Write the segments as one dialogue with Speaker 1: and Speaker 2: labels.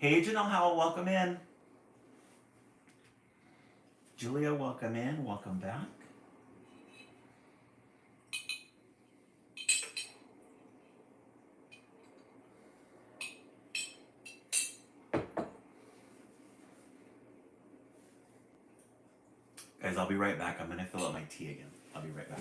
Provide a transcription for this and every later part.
Speaker 1: Hey, Janelle Howell, welcome in. Julia, welcome in. Welcome back. Guys, I'll be right back. I'm going to fill up my tea again. I'll be right back.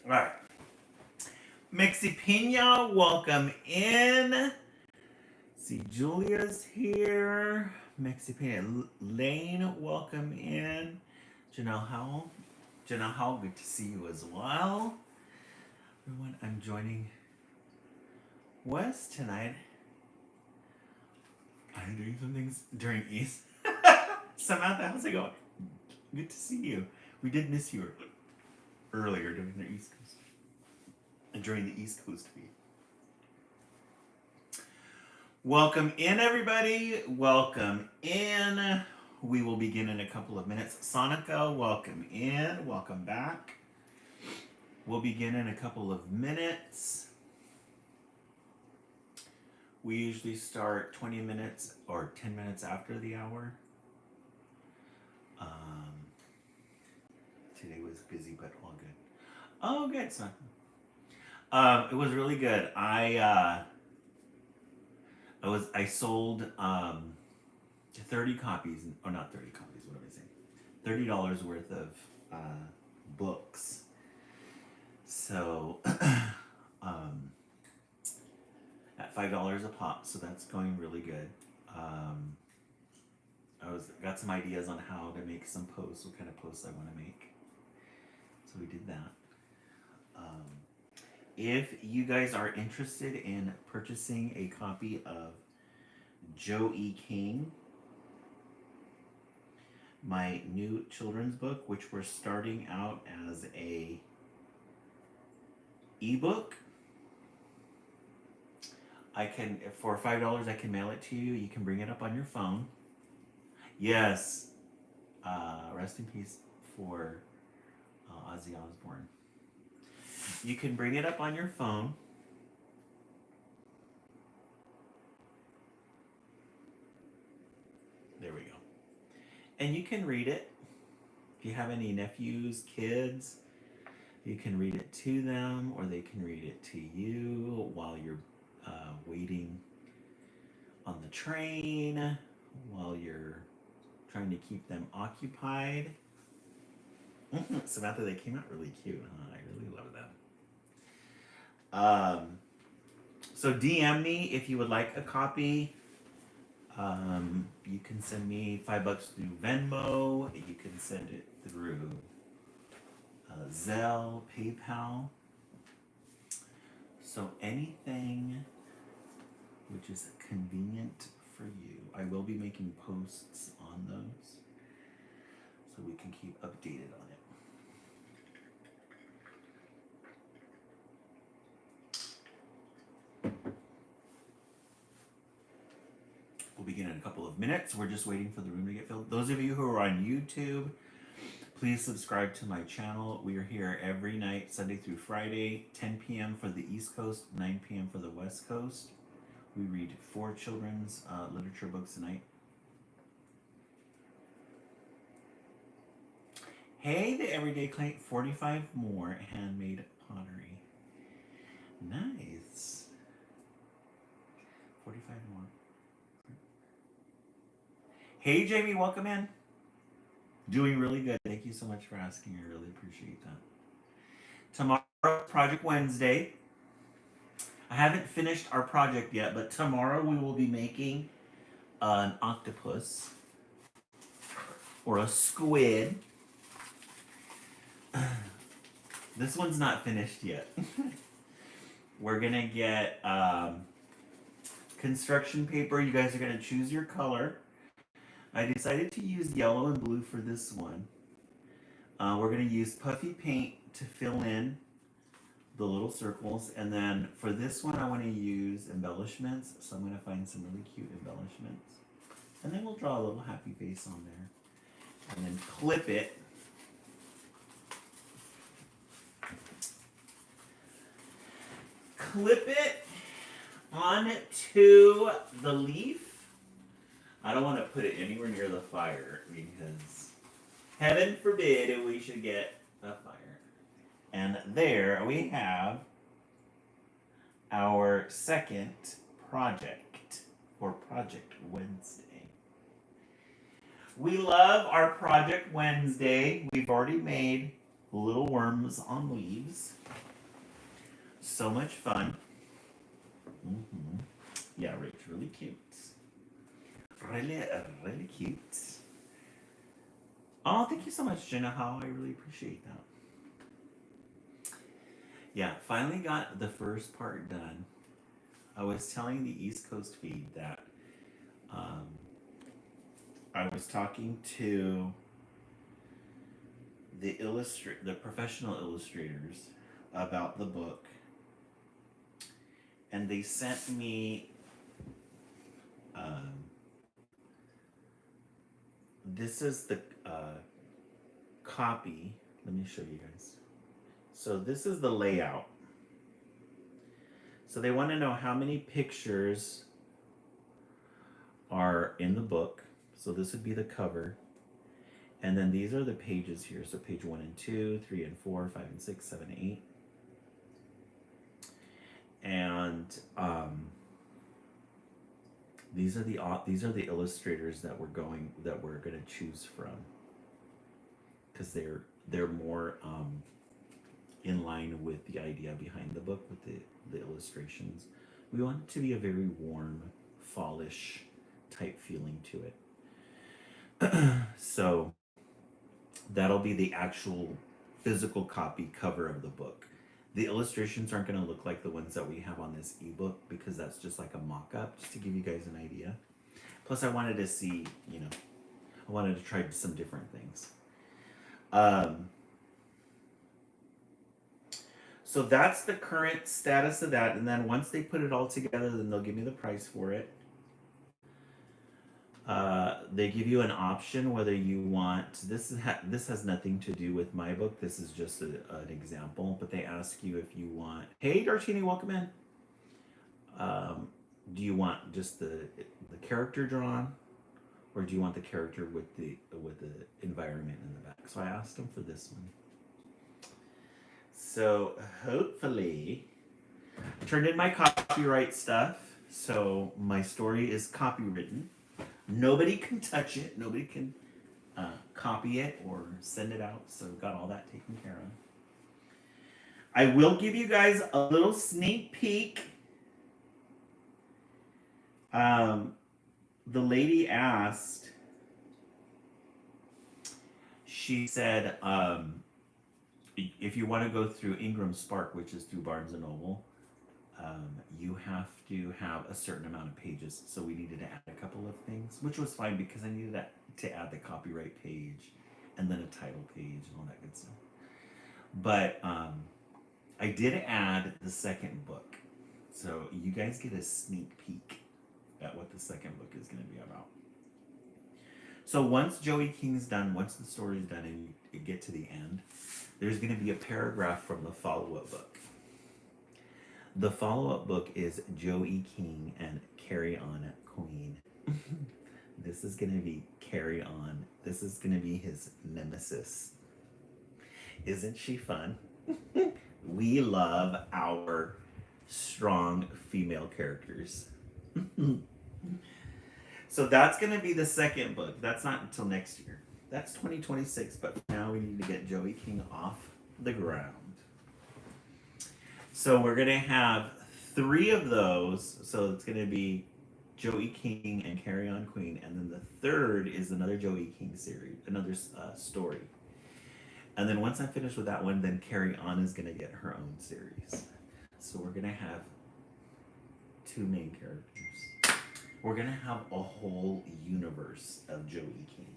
Speaker 1: All right. Mixie Pina, welcome in. See, Julia's here. Mixie Pina. Lane, welcome in. Janelle Howell. Janelle Howell, good to see you as well. Everyone, I'm joining Wes tonight. I'm doing some things during East. Samantha, how's it going? Good to see you. We did miss you earlier during the East Coast. During the East Coast week. Welcome in, everybody. Welcome in. We will begin in a couple of minutes. Sonica, welcome in. Welcome back. We'll begin in a couple of minutes. We usually start 20 minutes or 10 minutes after the hour. Today was busy, but all good. Oh, good, son. It was really good. I sold 30 copies, or not 30 copies, what am I saying? $30 worth of books. So at $5 a pop, so that's going really good. Got some ideas on how to make some posts, what kind of posts I want to make. So we did that. If you guys are interested in purchasing a copy of Joe E. King, my new children's book, which we're starting out as a ebook, I can, for $5, I can mail it to you. You can bring it up on your phone. Yes. Rest in peace for Ozzy Osbourne. You can bring it up on your phone. There we go. And you can read it. If you have any nephews, kids, you can read it to them, or they can read it to you while you're waiting on the train, while you're trying to keep them occupied. Samantha, they came out really cute, huh? I really love them. So DM me if you would like a copy. You can send me $5 through Venmo. You can send it through Zelle, PayPal. So anything which is convenient for you. I will be making posts on those so we can keep updated on it. We'll begin in a couple of minutes. We're just waiting for the room to get filled. Those of you who are on YouTube, please subscribe to my channel. We are here every night, Sunday through Friday, 10 p.m. for the East Coast, 9 p.m. for the West Coast. We read 4 children's literature books a night. Hey, the Everyday Clay, 45 more handmade pottery. Nice. 45 more. Hey, Jamie, welcome in. Doing really good. Thank you so much for asking. I really appreciate that. Tomorrow, Project Wednesday. I haven't finished our project yet, but tomorrow we will be making an octopus or a squid. This one's not finished yet. We're gonna get construction paper. You guys are gonna choose your color. I decided to use yellow and blue for this one. We're gonna use puffy paint to fill in the little circles, and then for this one I want to use embellishments, so I'm going to find some really cute embellishments, and then we'll draw a little happy face on there, and then clip it. Clip it onto the leaf. I don't want to put it anywhere near the fire because heaven forbid we should get a fire. And there we have our second project for Project Wednesday. We love our Project Wednesday. We've already made little worms on leaves. So much fun. Mm-hmm. Yeah, Rach, really cute. Really, really cute. Oh, thank you so much, Jenna. How I really appreciate that. Yeah, finally got the first part done. I was telling the East Coast feed that I was talking to the professional illustrators about the book, and they sent me this is the copy. Let me show you guys. So this is the layout. So they want to know how many pictures are in the book. So this would be the cover. And then these are the pages here. So page 1 and 2, 3 and 4, 5 and 6, 7 and 8. And these are the illustrators that we're going to choose from, because they're more in line with the idea behind the book with the illustrations. We want it to be a very warm, fallish type feeling to it. So that'll be the actual physical copy cover of the book. The illustrations aren't going to look like the ones that we have on this ebook because that's just like a mock-up, just to give you guys an idea. Plus I wanted to see, I wanted to try some different things. So that's the current status of that, and then once they put it all together, then they'll give me the price for it. They give you an option whether you want, this has nothing to do with my book, this is just an example, but they ask you if you want, hey Dartini, welcome in. Do you want just the character drawn, or do you want the character with the environment in the back? So I asked them for this one. So hopefully, I turned in my copyright stuff, so my story is copywritten. Nobody can touch it. Nobody can copy it or send it out. So we've got all that taken care of. I will give you guys a little sneak peek. The lady asked, she said, if you want to go through Ingram Spark, which is through Barnes & Noble, you have to have a certain amount of pages. So we needed to add a couple of things, which was fine because I needed to add the copyright page and then a title page and all that good stuff. But I did add the second book. So you guys get a sneak peek at what the second book is going to be about. So once Joey King's done, once the story's done and you get to the end, there's going to be a paragraph from the follow-up book. The follow-up book is Joey King and Carry On Queen. This is going to be Carry On. This is going to be his nemesis. Isn't she fun? We love our strong female characters. So that's going to be the second book. That's not until next year. That's 2026, but now we need to get Joey King off the ground. So we're going to have 3 of those. So it's going to be Joey King and Carry On Queen. And then the third is another Joey King series, another story. And then once I'm finished with that one, then Carry On is going to get her own series. So we're going to have 2 main characters. We're going to have a whole universe of Joey King.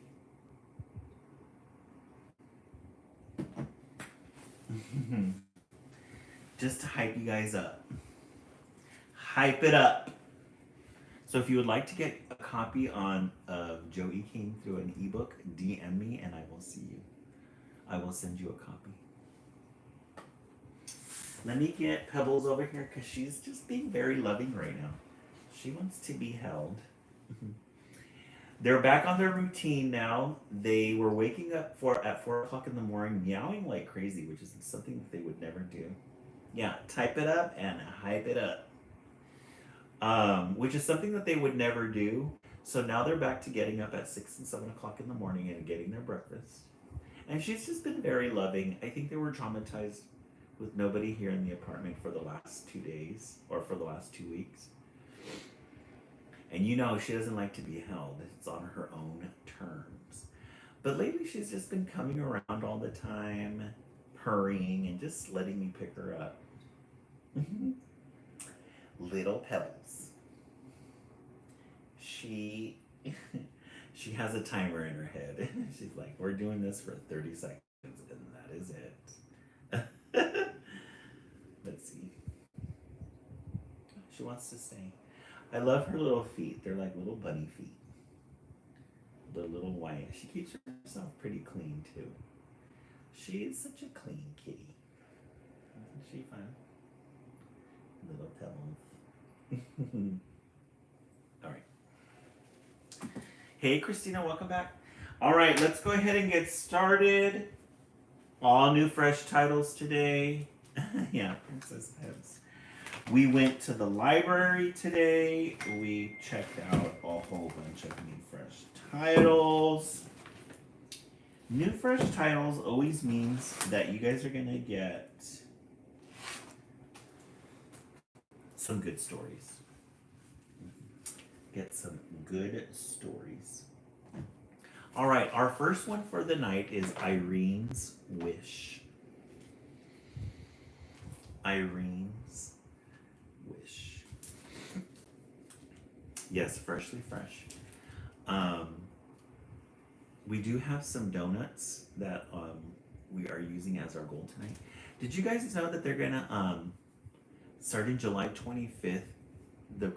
Speaker 1: Just to hype you guys up. Hype it up. So if you would like to get a copy of Joey King through an ebook, DM me and I will see you. I will send you a copy. Let me get Pebbles over here because she's just being very loving right now. She wants to be held. They're back on their routine now. They were waking up at 4 o'clock in the morning, meowing like crazy, which is something that they would never do. Yeah, type it up and hype it up. Which is something that they would never do. So now they're back to getting up at 6 and 7 o'clock in the morning and getting their breakfast. And she's just been very loving. I think they were traumatized with nobody here in the apartment for the last 2 days or for the last 2 weeks. And you know, she doesn't like to be held. It's on her own terms. But lately she's just been coming around all the time, purring and just letting me pick her up. Little Pebbles. She has a timer in her head. She's like, we're doing this for 30 seconds and that is it. Let's see. She wants to stay. I love her little feet. They're like little bunny feet. The little white. She keeps herself pretty clean too. She is such a clean kitty. Isn't she fun? Little Pebbles. All right. Hey, Christina, welcome back. All right, let's go ahead and get started. All new fresh titles today. Yeah, Princess Heads. We went to the library today. We checked out a whole bunch of new fresh titles. New fresh titles always means that you guys are going to get some good stories. Get some good stories. All right, our first one for the night is Irene's Wish. Irene's Wish. Yes, freshly fresh. We do have some donuts that we are using as our goal tonight. Did you guys know that they're gonna starting July 25th, the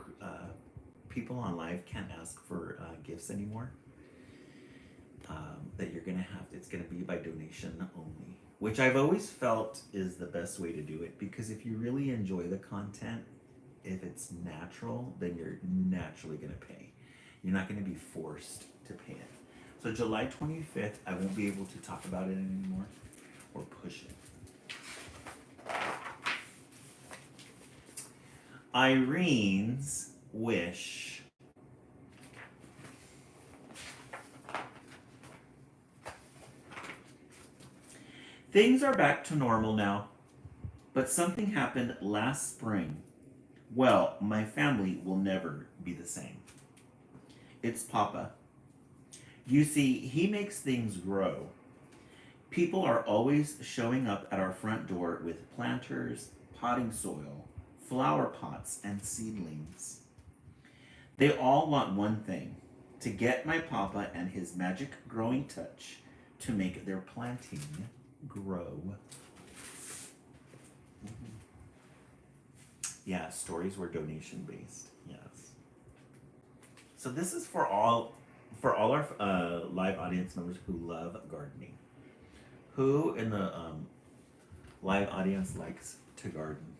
Speaker 1: people on live can't ask for gifts anymore. That you're gonna have, it's gonna be by donation only, which I've always felt is the best way to do it, because if you really enjoy the content, if it's natural, then you're naturally gonna pay. You're not gonna be forced to pay it. So July 25th, I won't be able to talk about it anymore or push it. Irene's Wish. Things are back to normal now, but something happened last spring. Well, my family will never be the same. It's Papa. You see, he makes things grow. People are always showing up at our front door with planters, potting soil, flower pots, and seedlings. They all want one thing, to get my Papa and his magic growing touch to make their planting grow. Yeah, stories were donation based. Yes. So this is for all our live audience members who love gardening. Who in the live audience likes to garden?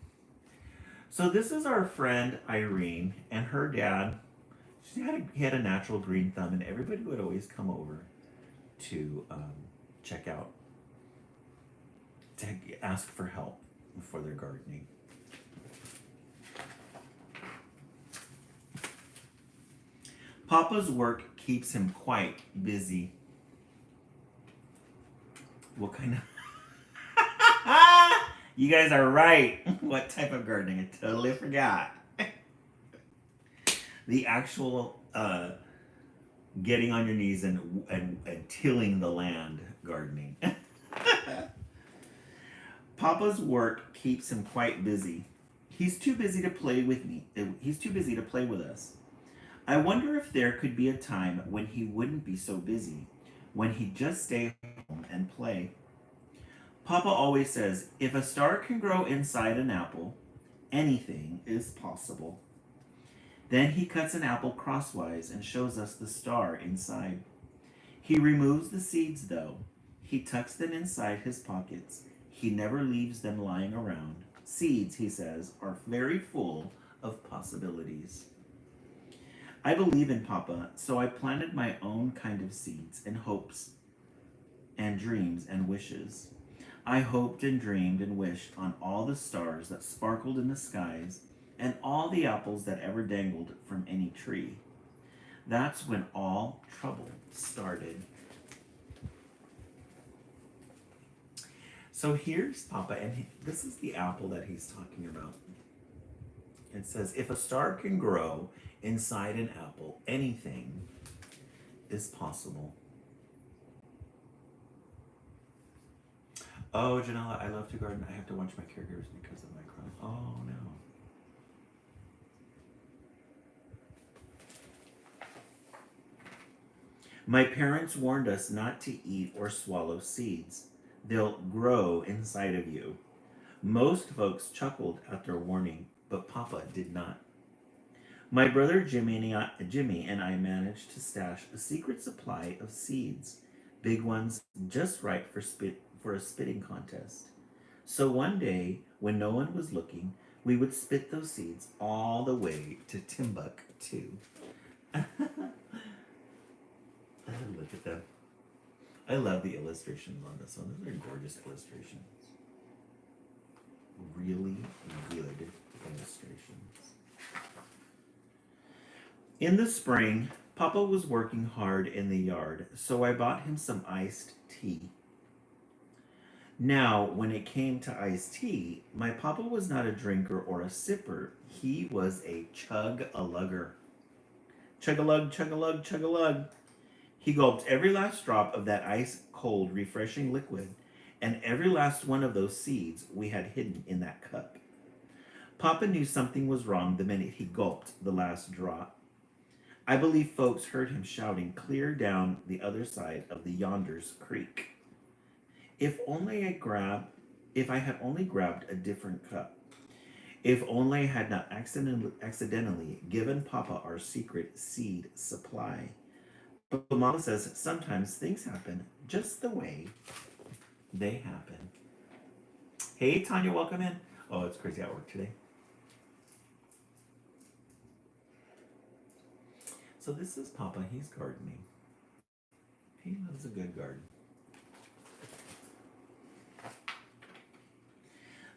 Speaker 1: So this is our friend Irene and her dad. He had a natural green thumb, and everybody would always come over to check out to ask for help for their gardening. Papa's work keeps him quite busy. What kind of... You guys are right. What type of gardening? I totally forgot. The actual getting on your knees and tilling the land gardening. Papa's work keeps him quite busy. He's too busy to play with me. He's too busy to play with us. I wonder if there could be a time when he wouldn't be so busy, when he'd just stay home and play. Papa always says, if a star can grow inside an apple, anything is possible. Then he cuts an apple crosswise and shows us the star inside. He removes the seeds, though. He tucks them inside his pockets. He never leaves them lying around. Seeds, he says, are very full of possibilities. I believe in Papa, so I planted my own kind of seeds and hopes and dreams and wishes. I hoped and dreamed and wished on all the stars that sparkled in the skies and all the apples that ever dangled from any tree. That's when all trouble started. So here's Papa, and this is the apple that he's talking about. It says, if a star can grow inside an apple, anything is possible. Oh, Janella, I love to garden. I have to watch my caregivers because of my Crohn. Oh, no. My parents warned us not to eat or swallow seeds. They'll grow inside of you. Most folks chuckled at their warning, but Papa did not. My brother Jimmy and I managed to stash a secret supply of seeds, big ones just right for a spitting contest. So one day, when no one was looking, we would spit those seeds all the way to Timbuktu. Look at them. I love the illustrations on this one. Those are gorgeous illustrations. Really good illustrations. In the spring, Papa was working hard in the yard, so I bought him some iced tea. Now, when it came to iced tea, my Papa was not a drinker or a sipper. He was a chug-a-lugger. Chug-a-lug, chug-a-lug, chug-a-lug. He gulped every last drop of that ice-cold, refreshing liquid, and every last one of those seeds we had hidden in that cup. Papa knew something was wrong the minute he gulped the last drop. I believe folks heard him shouting clear down the other side of the Yonder's Creek. If I had only grabbed a different cup. If only I had not accidentally given Papa our secret seed supply. But Mama says sometimes things happen just the way they happen. Hey, Tanya, welcome in. Oh, it's crazy at work today. So this is Papa. He's gardening. He loves a good garden.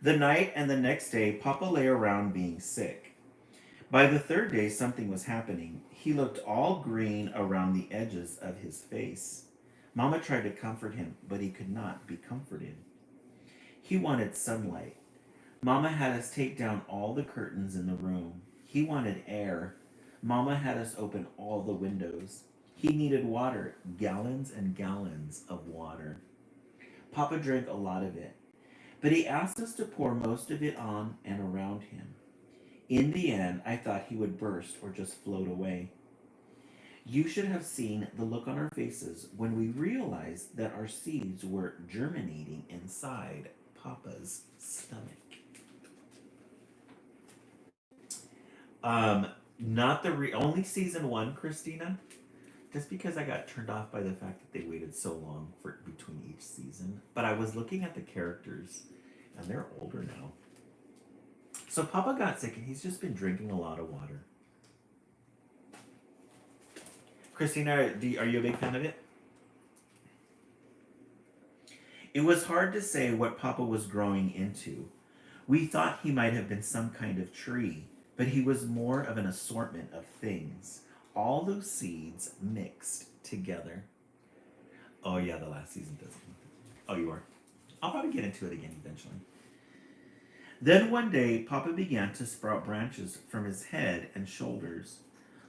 Speaker 1: The night and the next day, Papa lay around being sick. By the third day, something was happening. He looked all green around the edges of his face. Mama tried to comfort him, but he could not be comforted. He wanted sunlight. Mama had us take down all the curtains in the room. He wanted air. Mama had us open all the windows. He needed water, gallons and gallons of water. Papa drank a lot of it, but he asked us to pour most of it on and around him. In the end, I thought he would burst or just float away. You should have seen the look on our faces when we realized that our seeds were germinating inside Papa's stomach. Not only season 1, Christina. Just because I got turned off by the fact that they waited so long for between each season. But I was looking at the characters, and they're older now. So Papa got sick, and he's just been drinking a lot of water. Christina, are you a big fan of it? It was hard to say what Papa was growing into. We thought he might have been some kind of tree, but he was more of an assortment of things. All those seeds mixed together. Oh, yeah, the last season doesn't. Oh, you are? I'll probably get into it again eventually. Then one day, Papa began to sprout branches from his head and shoulders.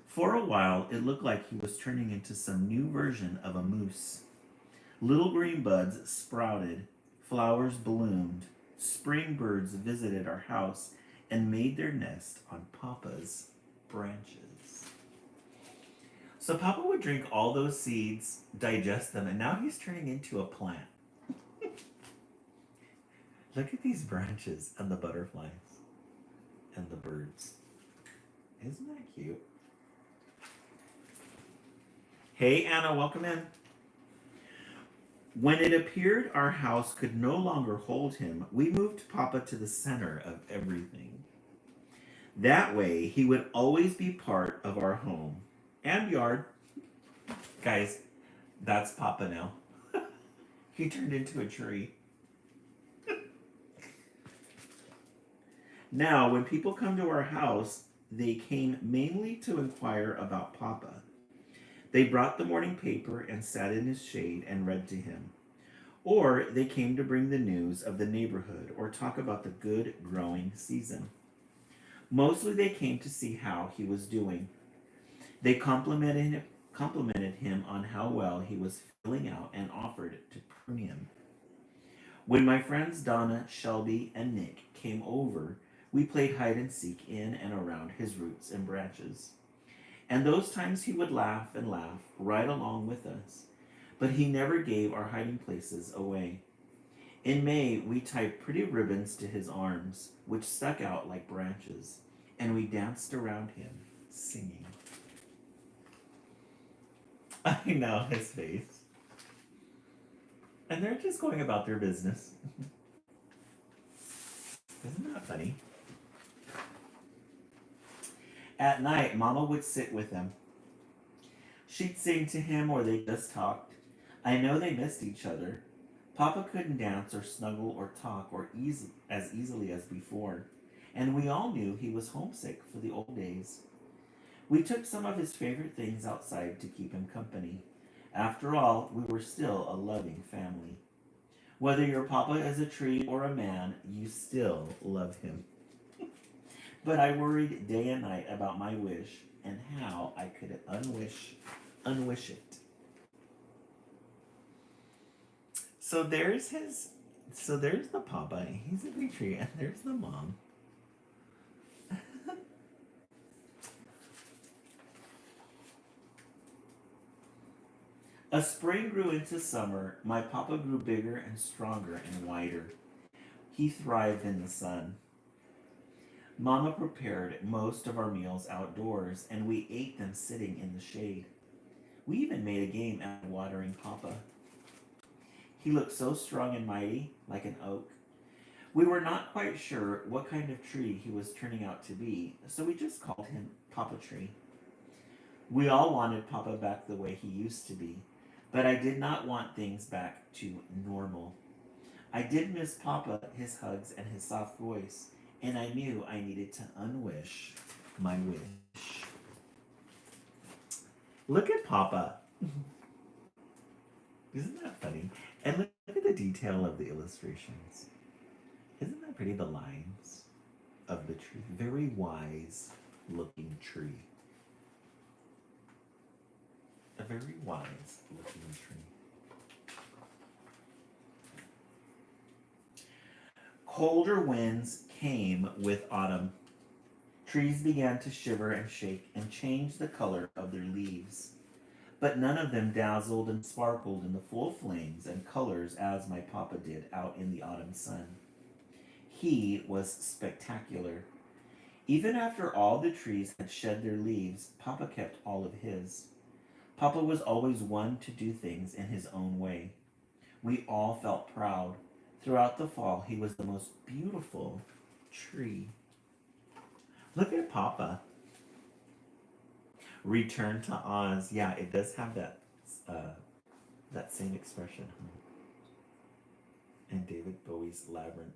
Speaker 1: For a while, it looked like he was turning into some new version of a moose. Little green buds sprouted, flowers bloomed, spring birds visited our house and made their nest on Papa's branches. So Papa would drink all those seeds, digest them, and now he's turning into a plant. Look at these branches and the butterflies and the birds. Isn't that cute? Hey, Anna, welcome in. When it appeared our house could no longer hold him, we moved Papa to the center of everything. That way, he would always be part of our home and yard. Guys, that's Papa now. He turned into a tree. Now, when people come to our house, they came mainly to inquire about Papa. They brought the morning paper and sat in his shade and read to him. Or they came to bring the news of the neighborhood or talk about the good growing season. Mostly they came to see how he was doing. They complimented him on how well he was filling out and offered to prune him. When my friends Donna, Shelby, and Nick came over, we played hide and seek in and around his roots and branches. And those times he would laugh and laugh right along with us. But he never gave our hiding places away. In May, we tied pretty ribbons to his arms, which stuck out like branches, and we danced around him, singing. I know his face. And they're just going about their business. Isn't that funny? At night, Mama would sit with him. She'd sing to him or they just talked. I know they missed each other. Papa couldn't dance or snuggle or talk as easily as before, and we all knew he was homesick for the old days. We took some of his favorite things outside to keep him company. After all, we were still a loving family. Whether your Papa is a tree or a man, you still love him. But I worried day and night about my wish and how I could unwish it. So there's the Papa. He's a big tree, and there's the mom. As spring grew into summer, my Papa grew bigger and stronger and wider. He thrived in the sun. Mama prepared most of our meals outdoors, and we ate them sitting in the shade. We even made a game at watering Papa. He looked so strong and mighty, like an oak. We were not quite sure what kind of tree he was turning out to be, so we just called him Papa Tree. We all wanted Papa back the way he used to be, but I did not want things back to normal. I did miss Papa, his hugs, and his soft voice, and I knew I needed to unwish my wish. Look at Papa. Isn't that funny? And look at the detail of the illustrations. Isn't that pretty? The lines of the tree. Very wise looking tree. A very wise looking tree. Colder winds came with autumn. Trees began to shiver and shake and change the color of their leaves. But none of them dazzled and sparkled in the full flames and colors as my Papa did out in the autumn sun. He was spectacular. Even after all the trees had shed their leaves, Papa kept all of his. Papa was always one to do things in his own way. We all felt proud. Throughout the fall, he was the most beautiful tree. Look at Papa. Return to Oz. Yeah, it does have that same expression. And David Bowie's Labyrinth.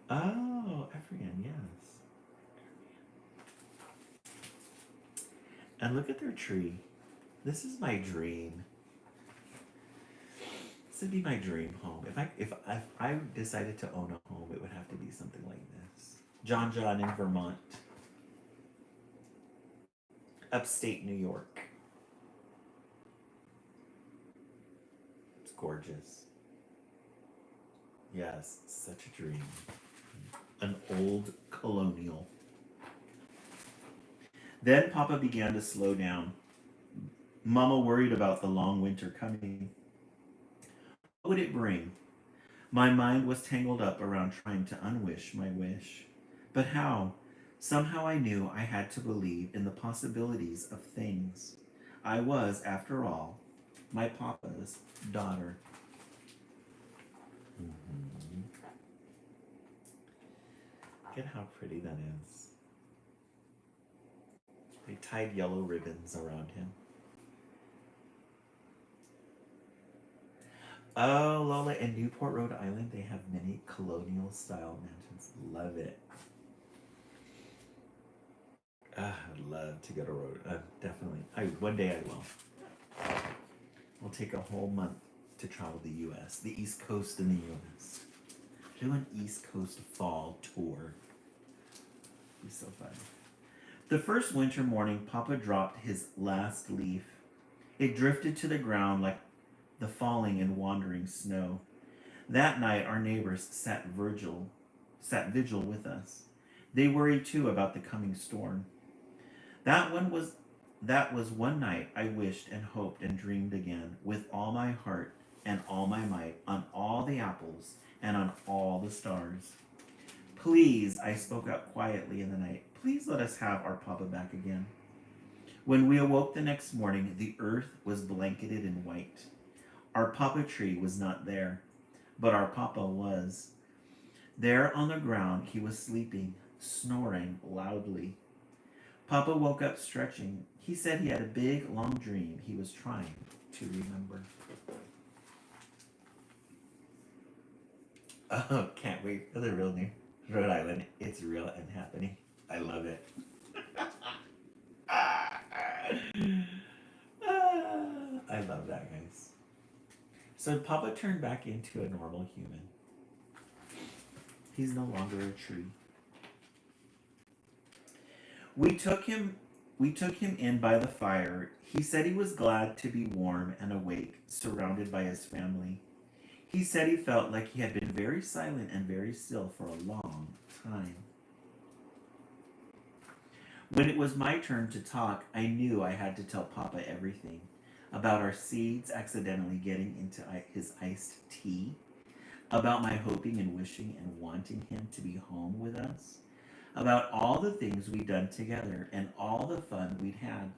Speaker 1: Oh, Ephraim, yes. And look at their tree. This is my dream. This would be my dream home. If I decided to own a home, it would have to be something like this. John in Vermont, upstate New York. It's gorgeous. Yes, such a dream. An old colonial. Then Papa began to slow down. Mama worried about the long winter coming. What would it bring? My mind was tangled up around trying to unwish my wish. But how? Somehow I knew I had to believe in the possibilities of things. I was, after all, my papa's daughter. Mm-hmm. Look at how pretty that is. They tied yellow ribbons around him. Oh, Lola, in Newport, Rhode Island, they have many colonial style mansions. Love it. I'd love to go to Rhode. Definitely. One day I will. We'll take a whole month to travel the U.S., the East Coast in the U.S. Do an East Coast fall tour. Be so fun. The first winter morning, Papa dropped his last leaf. It drifted to the ground like the falling and wandering snow. That night, our neighbors sat vigil with us. They worried too about the coming storm. That was one night I wished and hoped and dreamed again with all my heart and all my might on all the apples and on all the stars. Please, I spoke out quietly in the night, please let us have our Papa back again. When we awoke the next morning, the earth was blanketed in white. Our Papa tree was not there, but our Papa was. There on the ground, he was sleeping, snoring loudly. Papa woke up stretching. He said he had a big, long dream he was trying to remember. Oh, can't wait for the real name. Rhode Island. It's real and happening. I love it. I love that, guys. So Papa turned back into a normal human. He's no longer a tree. We took him in by the fire. He said he was glad to be warm and awake, surrounded by his family. He said he felt like he had been very silent and very still for a long time. When it was my turn to talk, I knew I had to tell Papa everything. About our seeds accidentally getting into his iced tea. About my hoping and wishing and wanting him to be home with us. About all the things we'd done together and all the fun we'd had.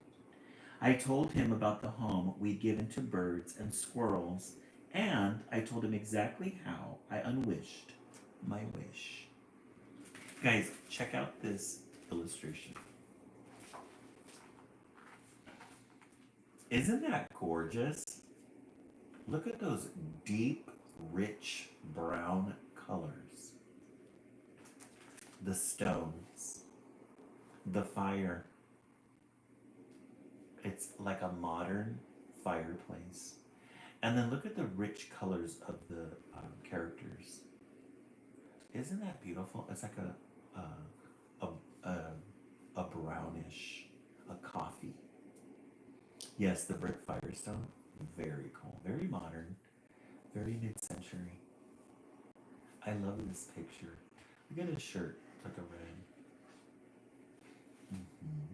Speaker 1: I told him about the home we'd given to birds and squirrels, and I told him exactly how I unwished my wish. Guys, check out this illustration. Isn't that gorgeous? Look at those deep, rich brown colors. The stones, the fire. It's like a modern fireplace. And then look at the rich colors of the characters. Isn't that beautiful? It's like a brownish, a coffee. Yes, the brick firestone. Very cool. Very modern. Very mid-century. I love this picture. Look at his shirt. It's like a red. Mm-hmm.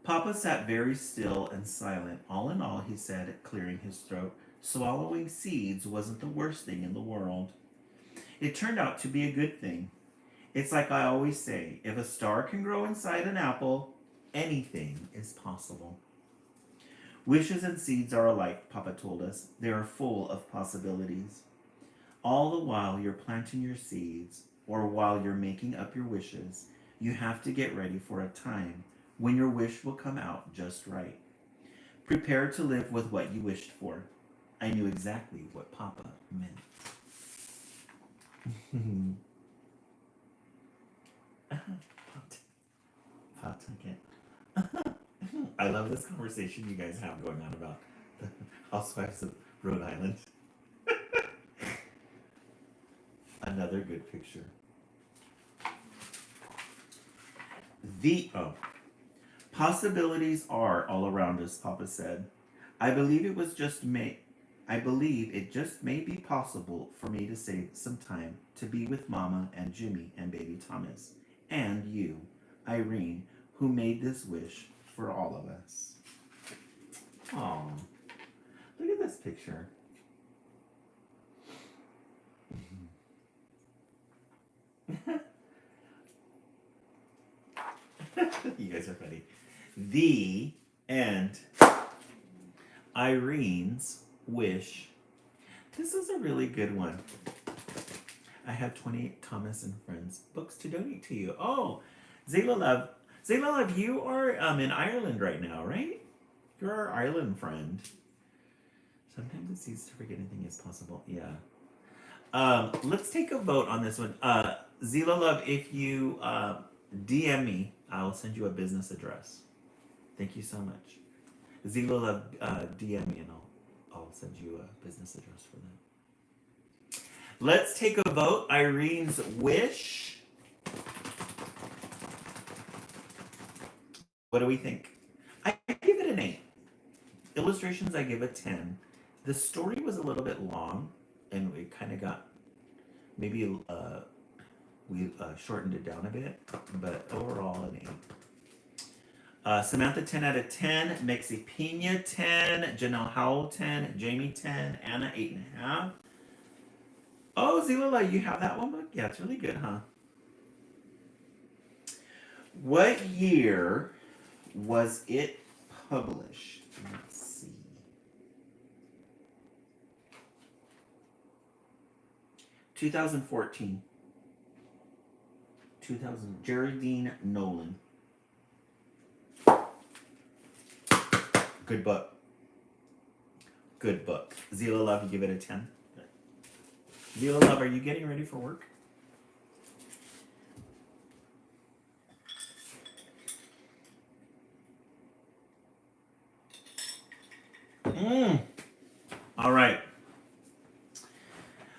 Speaker 1: Papa sat very still and silent. All in all, he said, clearing his throat, swallowing seeds wasn't the worst thing in the world. It turned out to be a good thing. It's like I always say, if a star can grow inside an apple, anything is possible. Wishes and seeds are alike, Papa told us. They are full of possibilities. All the while you're planting your seeds, or while you're making up your wishes, you have to get ready for a time when your wish will come out just right. Prepare to live with what you wished for. I knew exactly what Papa meant. I love this conversation you guys have going on about the Housewives of Rhode Island. Another good picture. Possibilities are all around us, Papa said. I believe it was just may I believe it just may be possible for me to save some time to be with Mama and Jimmy and baby Thomas and you, Irene, who made this wish for all of us. Oh, look at this picture. You guys are funny. The and Irene's wish. This is a really good one. I have 28 Thomas and Friends books to donate to you. Oh, Zayla Love. Zayla Love, you are in Ireland right now, right? You're our Ireland friend. Sometimes it's easy to forget anything is possible. Yeah. Let's take a vote on this one. Zayla Love, if you DM me, I'll send you a business address. Thank you so much. Zayla Love, DM me and I'll send you a business address for that. Let's take a vote. Irene's wish. What do we think? I give it an 8. Illustrations, I give a 10. The story was a little bit long, and we kind of got maybe we shortened it down a bit, but overall an 8. Samantha 10 out of 10, Mexi Pina 10, Janelle Howell 10, Jamie 10, Anna 8.5. Oh, Zilala, you have that one book? Yeah, it's really good, huh? What year was it published? Let's see. 2014. 2000. Geraldine Nolan. Good book. Good book. Zila Love, you give it a 10. Zila Love, are you getting ready for work? All right.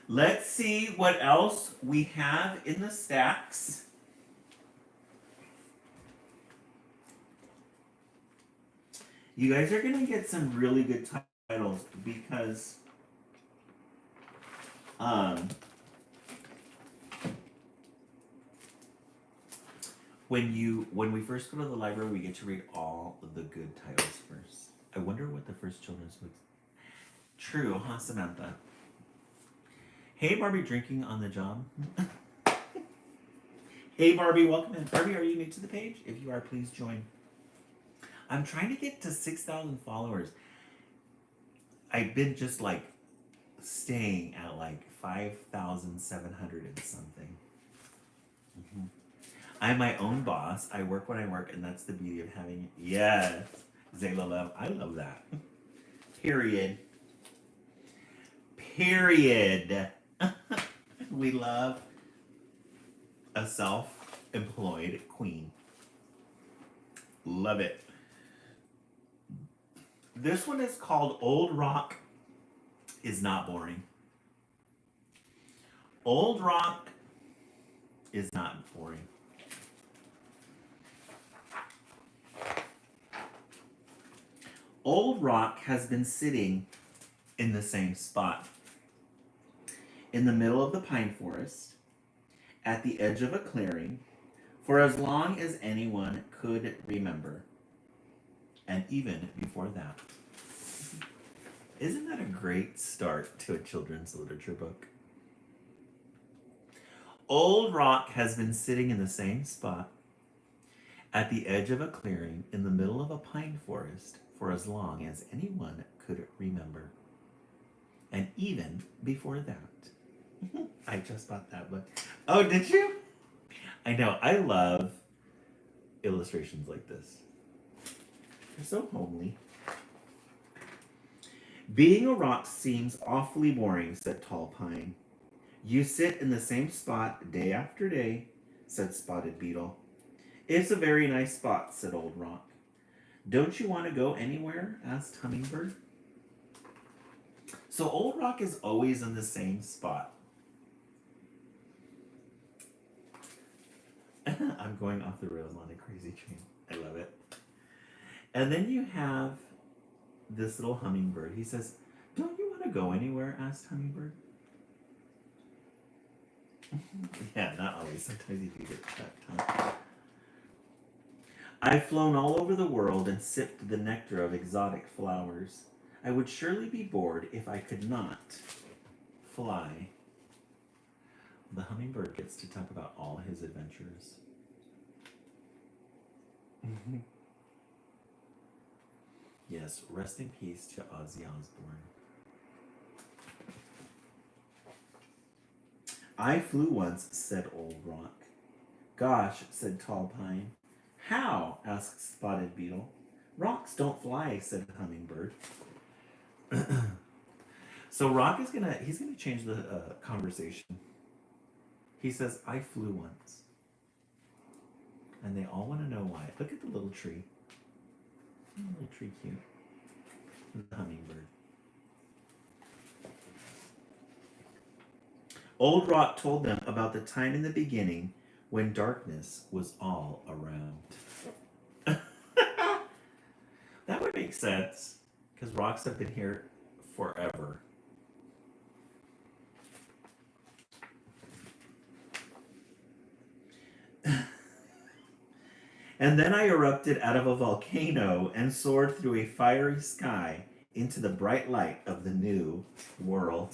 Speaker 1: Let's see what else we have in the stacks. You guys are going to get some really good titles because when we first go to the library, we get to read all of the good titles first. I wonder what the first children's book. True, huh, Samantha? Hey, Barbie, drinking on the job. Hey, Barbie, welcome in. Barbie, are you new to the page? If you are, please join. I'm trying to get to 6,000 followers. I've been just like staying at like 5,700 and something. Mm-hmm. I'm my own boss. I work when I work, and that's the beauty of having. Yes, Zayla Love. I love that. Period. Period. We love a self-employed queen. Love it. This one is called Old Rock is Not Boring. Old Rock is not boring. Old Rock has been sitting in the same spot, in the middle of the pine forest, at the edge of a clearing, for as long as anyone could remember, and even before that. Isn't that a great start to a children's literature book? Old Rock has been sitting in the same spot, at the edge of a clearing, in the middle of a pine forest, for as long as anyone could remember, and even before that. I just bought that book. Oh, did you? I know. I love illustrations like this. They're so homely. Being a rock seems awfully boring, said Tall Pine. You sit in the same spot day after day, said Spotted Beetle. It's a very nice spot, said Old Rock. Don't you want to go anywhere? Asked Hummingbird. So Old Rock is always in the same spot. I'm going off the rails on a crazy train. I love it. And then you have this little hummingbird. He says, don't you want to go anywhere? Asked Hummingbird. Yeah, not always. Sometimes you do get that time. I've flown all over the world and sipped the nectar of exotic flowers. I would surely be bored if I could not fly. The hummingbird gets to talk about all his adventures. Yes, rest in peace to Ozzy Osbourne. I flew once, said Old Rock. Gosh, said Tall Pine. How? Asked Spotted Beetle. Rocks don't fly, said Hummingbird. So Rock is he's gonna change the conversation. He says, I flew once. And they all want to know why. Look at the little tree. Isn't the little tree cute? The hummingbird. Old Rock told them about the time in the beginning when darkness was all around. That would make sense, because rocks have been here forever. And then I erupted out of a volcano and soared through a fiery sky into the bright light of the new world.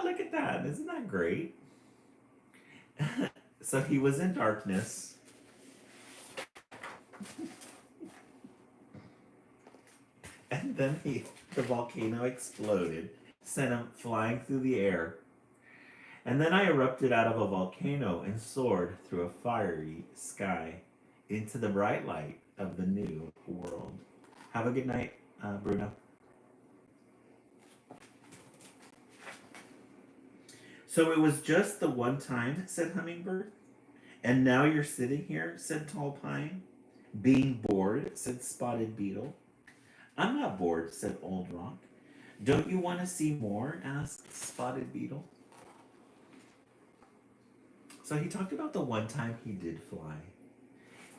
Speaker 1: Look at that. Isn't that great? So he was in darkness. And then the volcano exploded, sent him flying through the air. And then I erupted out of a volcano and soared through a fiery sky into the bright light of the new world. Have a good night, Bruno. So it was just the one time, said Hummingbird. And now you're sitting here, said Tall Pine. Being bored, said Spotted Beetle. I'm not bored, said Old Rock. Don't you want to see more? Asked Spotted Beetle. So he talked about the one time he did fly.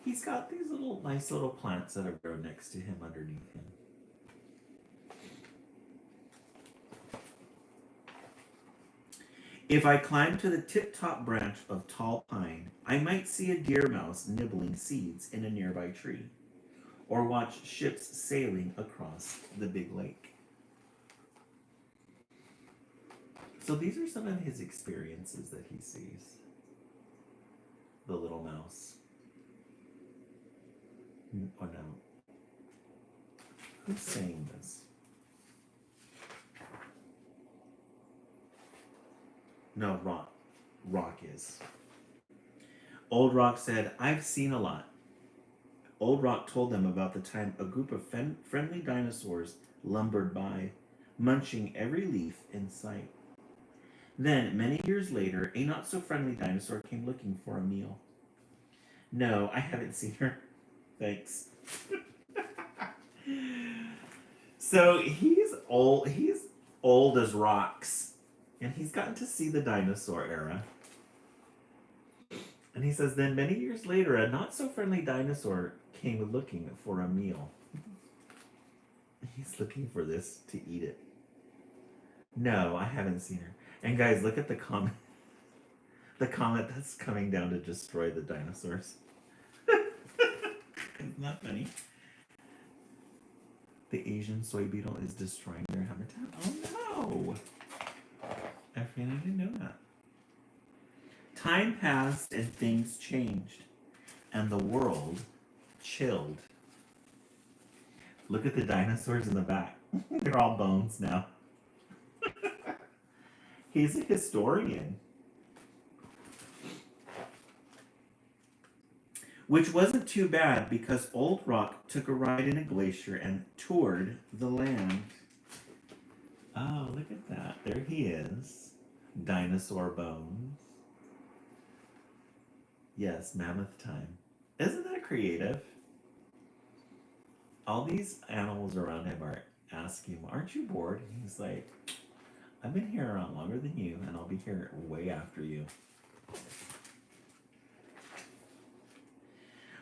Speaker 1: He's got these nice little plants that are grown next to him underneath him. If I climbed to the tip-top branch of Tall Pine, I might see a deer mouse nibbling seeds in a nearby tree, or watch ships sailing across the big lake. So these are some of his experiences that he sees. The little mouse. Oh no. Who's saying this? No, Rock is. Old Rock said, I've seen a lot. Old Rock told them about the time a group of friendly dinosaurs lumbered by, munching every leaf in sight. Then, many years later, a not-so-friendly dinosaur came looking for a meal. No, I haven't seen her. Thanks. So he's old as rocks. And he's gotten to see the dinosaur era. And he says, then many years later, a not-so-friendly dinosaur came looking for a meal. He's looking for this to eat it. No, I haven't seen her. And guys, look at the comet. The comet that's coming down to destroy the dinosaurs. Isn't that funny? The Asian soy beetle is destroying their habitat. Oh no! I didn't know that. Time passed and things changed, and the world chilled. Look at the dinosaurs in the back. They're all bones now. He's a historian. which wasn't too bad because Old Rock took a ride in a glacier and toured the land. Oh, look at that. There he is. Dinosaur bones. Yes, mammoth time. Isn't that creative? All these animals around him are asking him, aren't you bored? And he's like, I've been here around longer than you, and I'll be here way after you.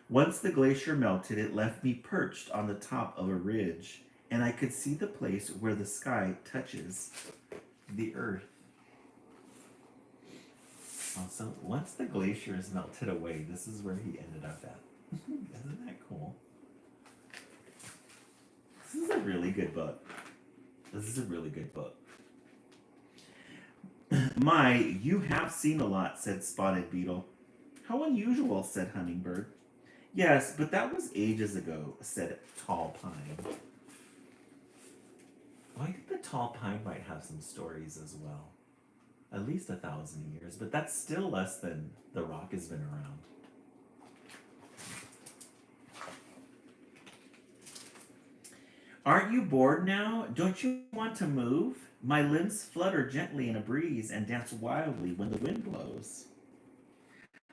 Speaker 1: Once the glacier melted, it left me perched on the top of a ridge, and I could see the place where the sky touches the earth. Also, once the glacier is melted away, this is where he ended up at. Isn't that cool? This is a really good book. This is a really good book. My, you have seen a lot, said Spotted Beetle. How unusual, said Hummingbird. Yes, but that was ages ago, said Tall Pine. Well, I think the Tall Pine might have some stories as well. At least 1,000 years, but that's still less than the rock has been around. Aren't you bored now? Don't you want to move? My limbs flutter gently in a breeze and dance wildly when the wind blows.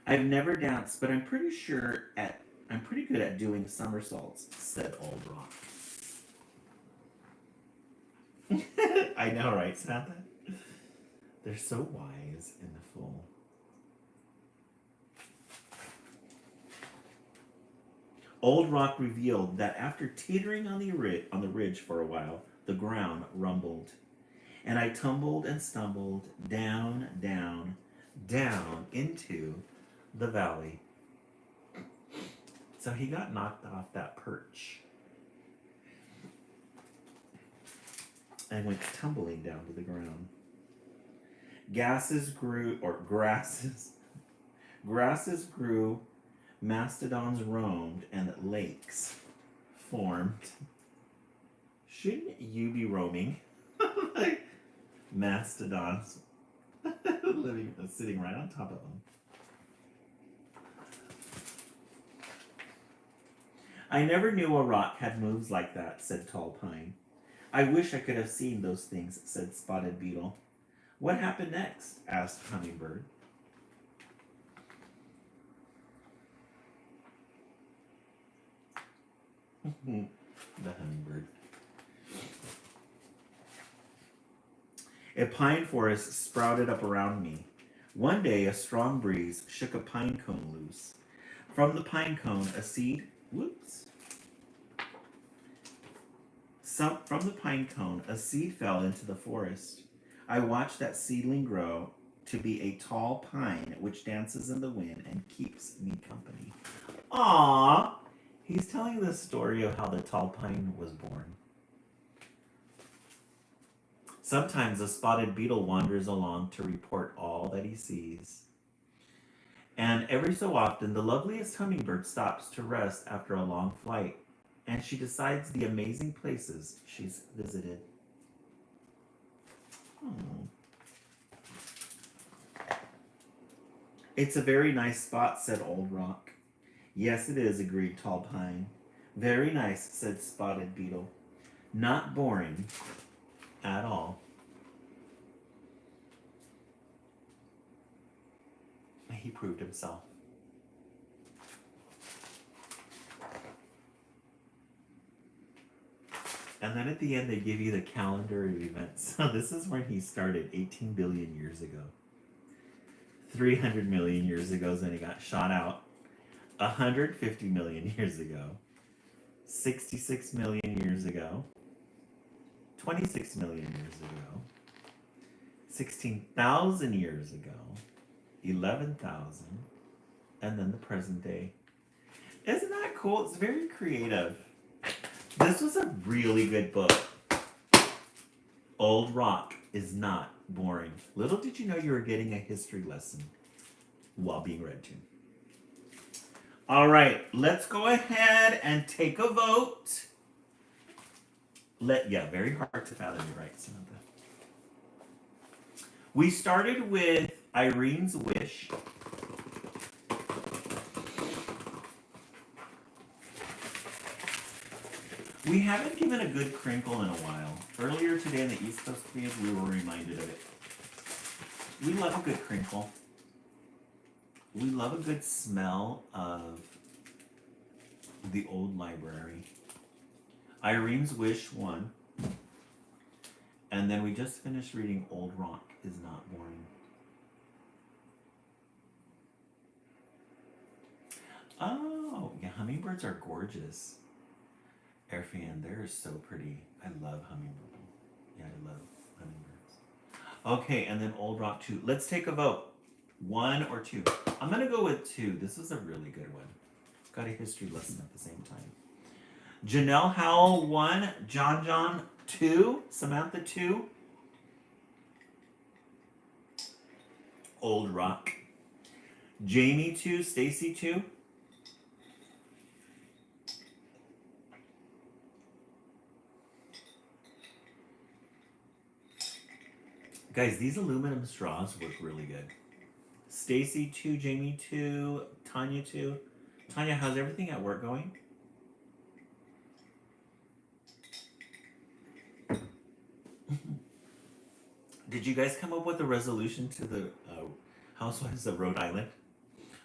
Speaker 1: I've never danced, but I'm pretty good at doing somersaults, said Old Rock. I know, right, Samantha? They're so wise in the fool. Old Rock revealed that after teetering on the ridge for a while, the ground rumbled. And I tumbled and stumbled down, down, down into the valley. So he got knocked off that perch and went tumbling down to the ground. Grasses grew, mastodons roamed, and lakes formed. Shouldn't you be roaming? Like mastodons sitting right on top of them. I never knew a rock had moves like that, said Tall Pine. I wish I could have seen those things, said Spotted Beetle. What happened next? Asked Hummingbird. The hummingbird. A pine forest sprouted up around me. One day, a strong breeze shook a pine cone loose. From the pine cone, a seed. From the pine cone, a seed fell into the forest. I watched that seedling grow to be a tall pine which dances in the wind and keeps me company. Aww! He's telling the story of how the tall pine was born. Sometimes a spotted beetle wanders along to report all that he sees. And every so often, the loveliest hummingbird stops to rest after a long flight, and she decides the amazing places she's visited. It's a very nice spot, said Old Rock. Yes, it is, agreed Tall Pine. Very nice, said Spotted Beetle. Not boring at all. He proved himself. And then at the end, they give you the calendar of events. So this is when he started 18 billion years ago. 300 million years ago is when he got shot out. 150 million years ago. 66 million years ago. 26 million years ago. 16,000 years ago. 11,000. And then the present day. Isn't that cool? It's very creative. This was a really good book. Old Rock is not boring. Little did you know you were getting a history lesson while being read to. All right, let's go ahead and take a vote. Very hard to fathom, right, Samantha? We started with Irene's Wish. We haven't given a good crinkle in a while. Earlier today in the East Coast Kids, we were reminded of it. We love a good crinkle. We love a good smell of the old library. Irene's Wish won. And then we just finished reading Old Rock is Not Boring. Oh, yeah, hummingbirds are gorgeous. Airfan, they're so pretty. I love hummingbirds. Yeah, I love hummingbirds. Okay, and then Old Rock 2. Let's take a vote. 1 or 2. I'm going to go with 2. This is a really good one. Got a history lesson at the same time. Janelle Howell 1. John 2. Samantha 2. Old Rock. Jamie 2. Stacy 2. Guys, these aluminum straws work really good. Stacy 2, Jamie 2, Tanya 2. Tanya, how's everything at work going? Did you guys come up with a resolution to the Housewives of Rhode Island?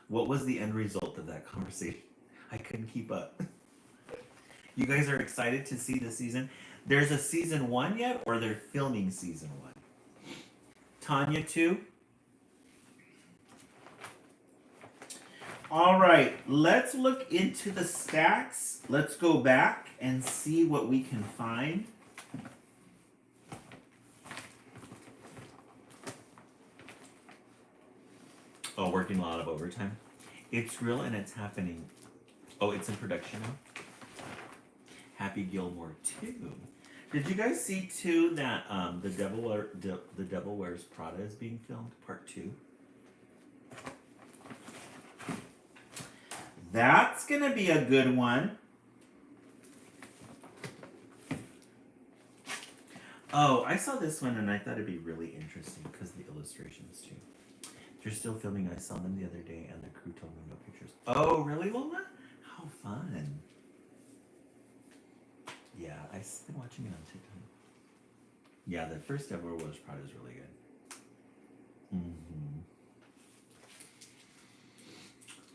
Speaker 1: What was the end result of that conversation? I couldn't keep up. You guys are excited to see the season? There's a season 1 yet, or they're filming season 1? Tanya 2. All right, let's look into the stats. Let's go back and see what we can find. Oh, working a lot of overtime. It's real and it's happening. Oh, it's in production now. Happy Gilmore 2. Did you guys see too that the Devil Wears Prada is being filmed, part 2? That's gonna be a good one. Oh, I saw this one and I thought it'd be really interesting because the illustrations too. They're still filming. I saw them the other day and the crew told me no pictures. Oh, really, Lola? How fun. Yeah, I've been watching it on TikTok. Yeah, the first Devil Wears Prada is really good. Mm-hmm.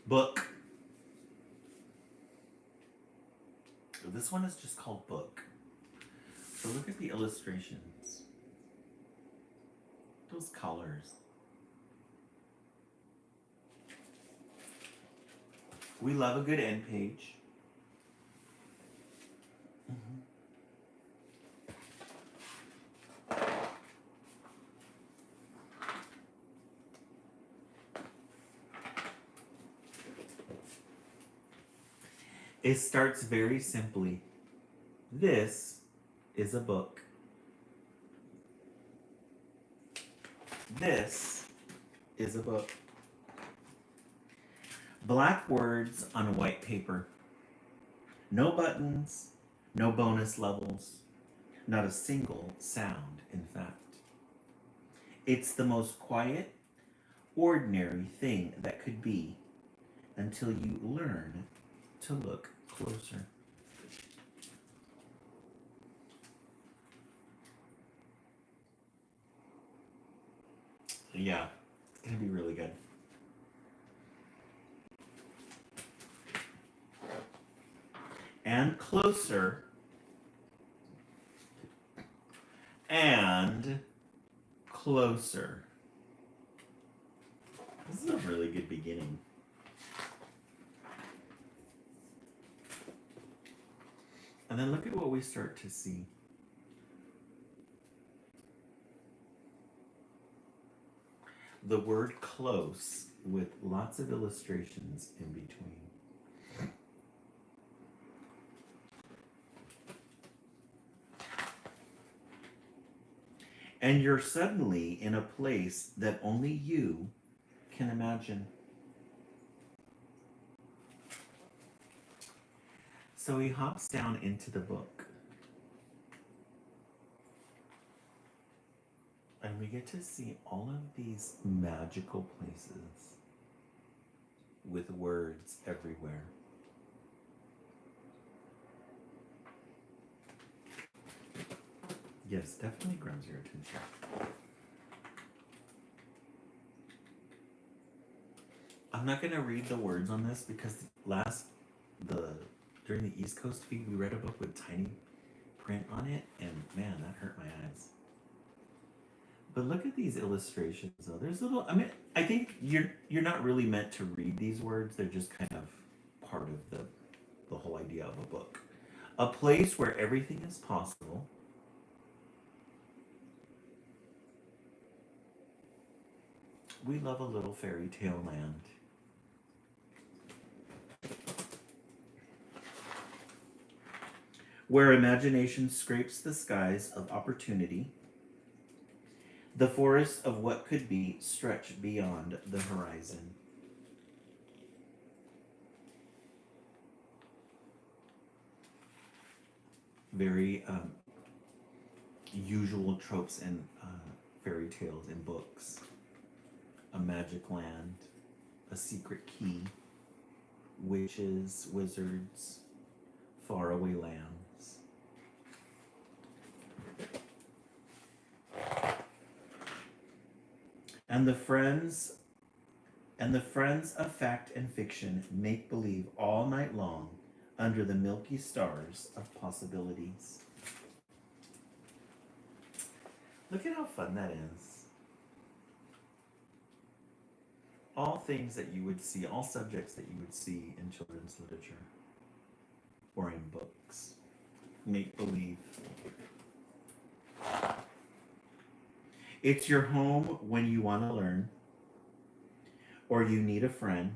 Speaker 1: Book. This one is just called Book. So look at the illustrations. Those colors. We love a good end page. Mm-hmm. It starts very simply. This is a book. This is a book. Black words on white paper. No buttons, no bonus levels, not a single sound, in fact. It's the most quiet, ordinary thing that could be until you learn to look closer. Yeah, it's gonna be really good. And closer. And closer. This is a really good beginning. And then look at what we start to see. The word close with lots of illustrations in between. And you're suddenly in a place that only you can imagine. So he hops down into the book. And we get to see all of these magical places with words everywhere. Yes, definitely grabs your attention. I'm not gonna read the words on this because during the East Coast feed we read a book with tiny print on it, and man, that hurt my eyes. But look at these illustrations though. There's little. I mean, I think you're not really meant to read these words. They're just kind of part of the whole idea of a book. A place where everything is possible. We love a little fairy tale land. Where imagination scrapes the skies of opportunity, the forests of what could be stretch beyond the horizon. Very usual tropes in fairy tales and books. A magic land, a secret key, witches, wizards, faraway lands. And the friends of fact and fiction make believe all night long under the milky stars of possibilities. Look at how fun that is. All things that you would see, all subjects that you would see in children's literature or in books. Make believe. It's your home when you want to learn, or you need a friend,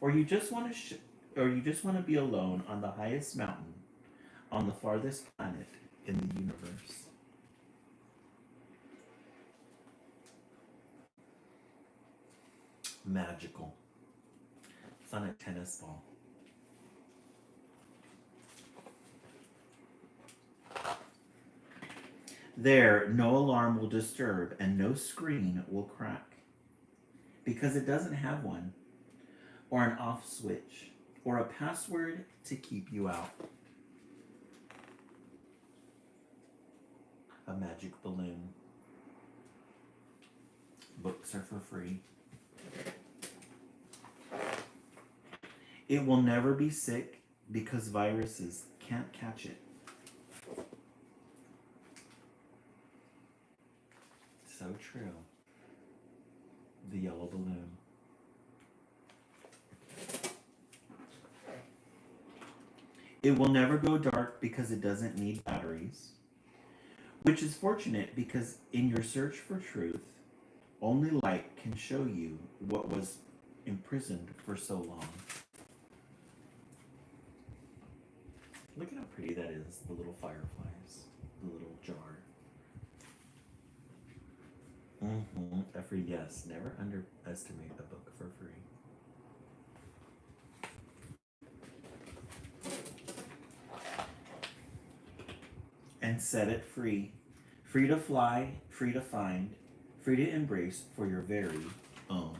Speaker 1: or you just want to be alone on the highest mountain on the farthest planet in the universe. Magical. It's on a tennis ball. There, no alarm will disturb and no screen will crack because it doesn't have one, or an off switch, or a password to keep you out. A magic balloon. Books are for free. It will never be sick because viruses can't catch it. So true. The yellow balloon. It will never go dark because it doesn't need batteries, which is fortunate because in your search for truth, only light can show you what was imprisoned for so long. Look at how pretty that is, the little fireflies, the little jar. Every yes, never underestimate a book for free. And set it free. Free to fly, free to find, free to embrace for your very own.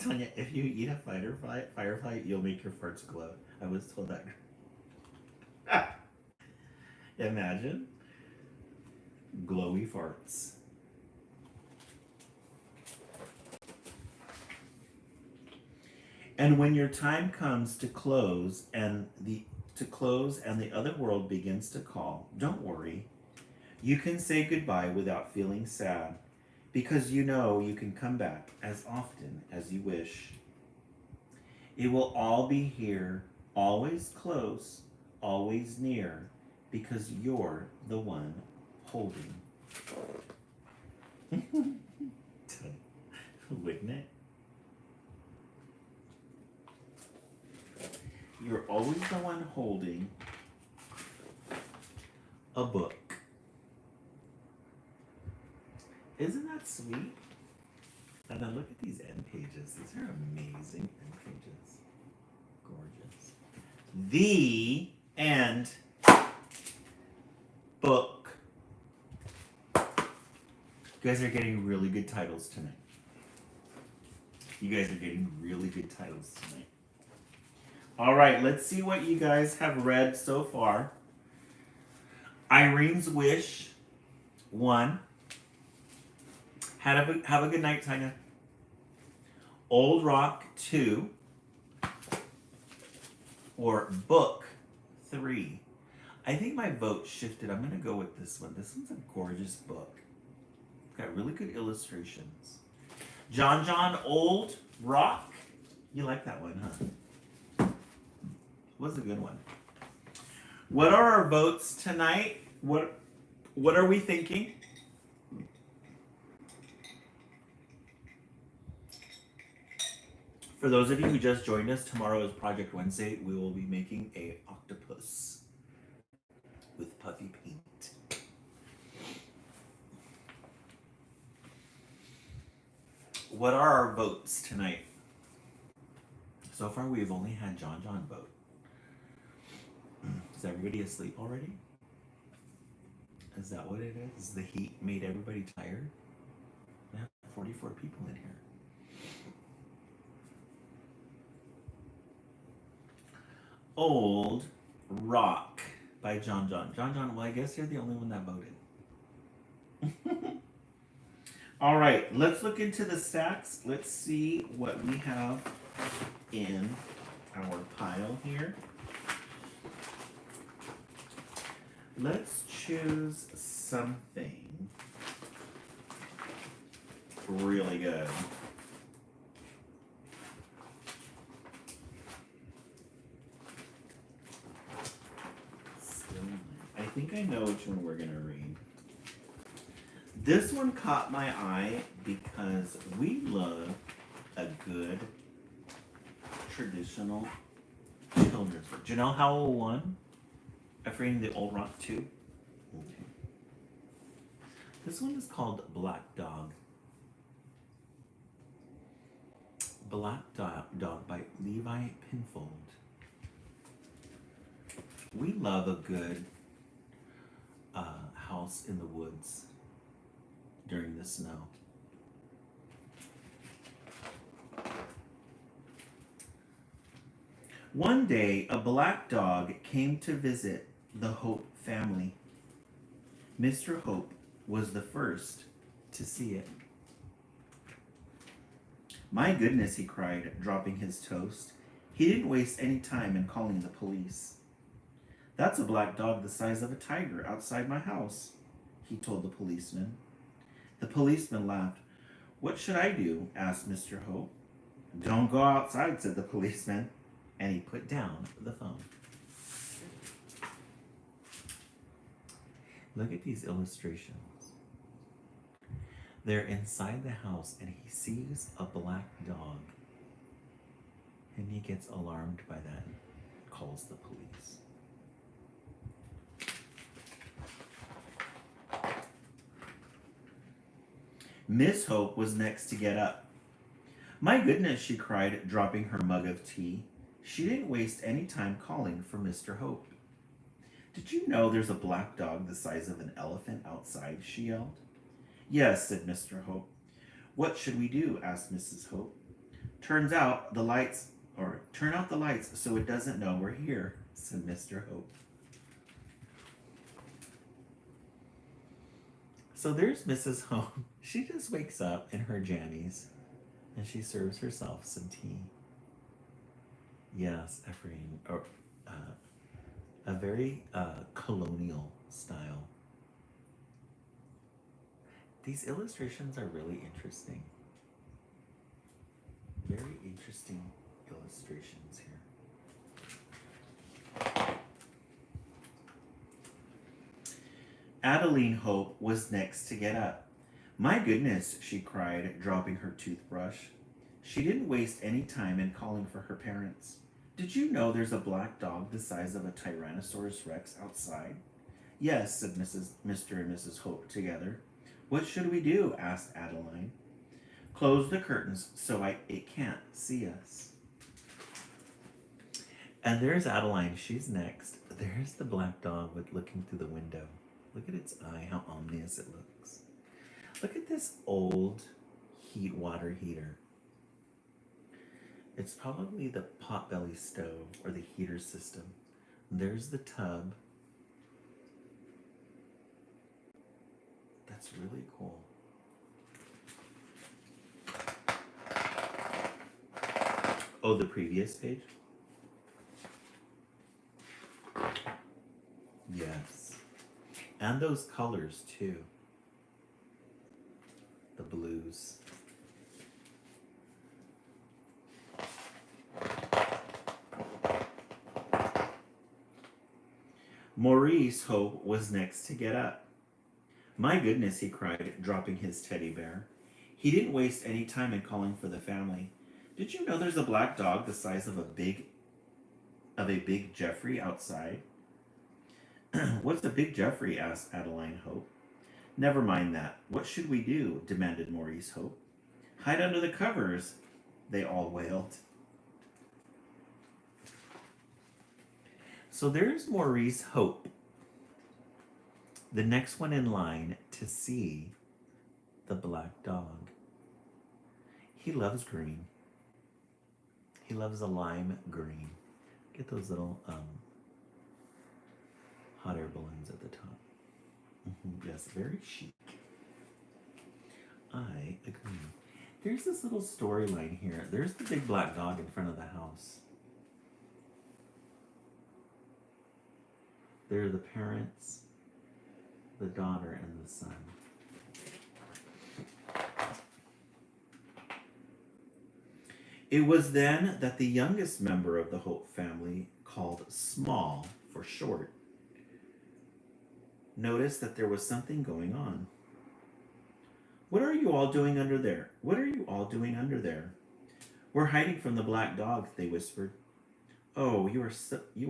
Speaker 1: Tanya, if you eat a firefly, you'll make your farts glow. I was told that. Imagine glowy farts. And when your time comes to close and the other world begins to call, don't worry. You can say goodbye without feeling sad because you know you can come back as often as you wish. It will all be here, always close, always near, because you're the one holding. Wouldn't it? You're always the one holding a book. Isn't that sweet? And then look at these end pages. These are amazing end pages. Gorgeous. The end book. You guys are getting really good titles tonight. All right, let's see what you guys have read so far. Irene's Wish, 1. Have a good night, Tanya. Old Rock, 2. Or Book, 3. I think my vote shifted. I'm going to go with this one. This one's a gorgeous book. It's got really good illustrations. John, Old Rock. You like that one, huh? Was a good one. What are our votes tonight? What are we thinking? For those of you who just joined us, tomorrow is Project Wednesday. We will be making a octopus with puffy paint. What are our votes tonight? So far, we've only had John vote. Is everybody asleep already? Is that what it is? The heat made everybody tired? We have 44 people in here. Old Rock by John. John, well, I guess you're the only one that voted. All right, let's look into the stacks. Let's see what we have in our pile here. Let's choose something really good. I think I know which one we're gonna read. This one caught my eye because we love a good traditional children's book. Janelle Howell 1. Ephraim the Old Rock 2. Okay. This one is called Black Dog. Black Dog by Levi Pinfold. We love a good house in the woods during the snow. One day, a black dog came to visit the Hope family. Mr. Hope was the first to see it. My goodness, he cried, dropping his toast. He didn't waste any time in calling the police. That's a black dog the size of a tiger outside my house, he told the policeman. The policeman laughed. What should I do? Asked Mr. Hope. Don't go outside, said the policeman, and he put down the phone. Look at these illustrations. They're inside the house and he sees a black dog and he gets alarmed by that and calls the police. Miss Hope was next to get up. My goodness, she cried, dropping her mug of tea. She didn't waste any time calling for Mr. Hope. Did you know there's a black dog the size of an elephant outside? She yelled. Yes, said Mr. Hope. What should we do? Asked Mrs. Hope. Turn out the lights so it doesn't know we're here, said Mr. Hope. So there's Mrs. Hope. She just wakes up in her jammies and she serves herself some tea. Yes, Ephraim, or a very colonial style. These illustrations are really interesting. Very interesting illustrations here. Adeline Hope was next to get up. My goodness, she cried, dropping her toothbrush. She didn't waste any time in calling for her parents. Did you know there's a black dog the size of a Tyrannosaurus Rex outside? Yes, said Mr. and Mrs. Hope together. What should we do? Asked Adeline. Close the curtains so it can't see us. And there's Adeline. She's next. There's the black dog looking through the window. Look at its eye, how ominous it looks. Look at this old water heater. It's probably the potbelly stove or the heater system. There's the tub. That's really cool. Oh, the previous page? Yes. And those colors too. The blues. Maurice Hope was next to get up. My goodness, he cried, dropping his teddy bear. He didn't waste any time in calling for the family. Did you know there's a black dog the size of a big Jeffrey outside? What's a big Jeffrey? Asked Adeline Hope. Never mind that. What should we do? Demanded Maurice Hope. Hide under the covers, they all wailed. So there's Maurice Hope, the next one in line to see the black dog. He loves green. He loves a lime green. Get those little hot air balloons at the top. Yes, very chic. I agree. There's this little storyline here. There's the big black dog in front of the house. There are the parents, the daughter, and the son. It was then that the youngest member of the Hope family, called Small for short, noticed that there was something going on. What are you all doing under there? What are you all doing under there? We're hiding from the black dog, they whispered. Oh, you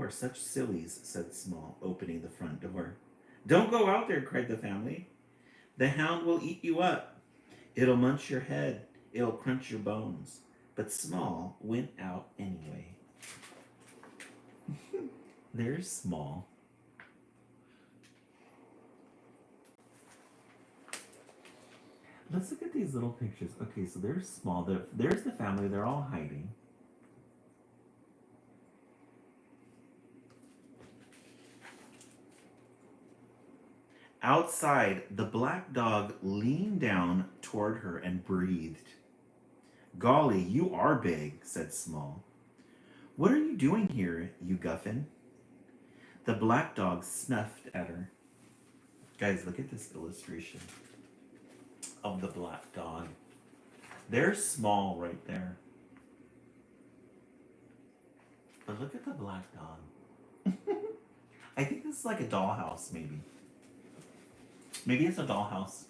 Speaker 1: are such sillies, said Small, opening the front door. Don't go out there, cried the family. The hound will eat you up. It'll munch your head. It'll crunch your bones. But Small went out anyway. There's Small. Let's look at these little pictures. Okay, so there's Small. There's the family. They're all hiding. Outside, the black dog leaned down toward her and breathed. Golly, you are big, said Small. What are you doing here, you guffin? The black dog snuffed at her. Guys, look at this illustration of the black dog. There's Small right there. But look at the black dog. I think this is like a dollhouse, maybe. Maybe it's a dollhouse.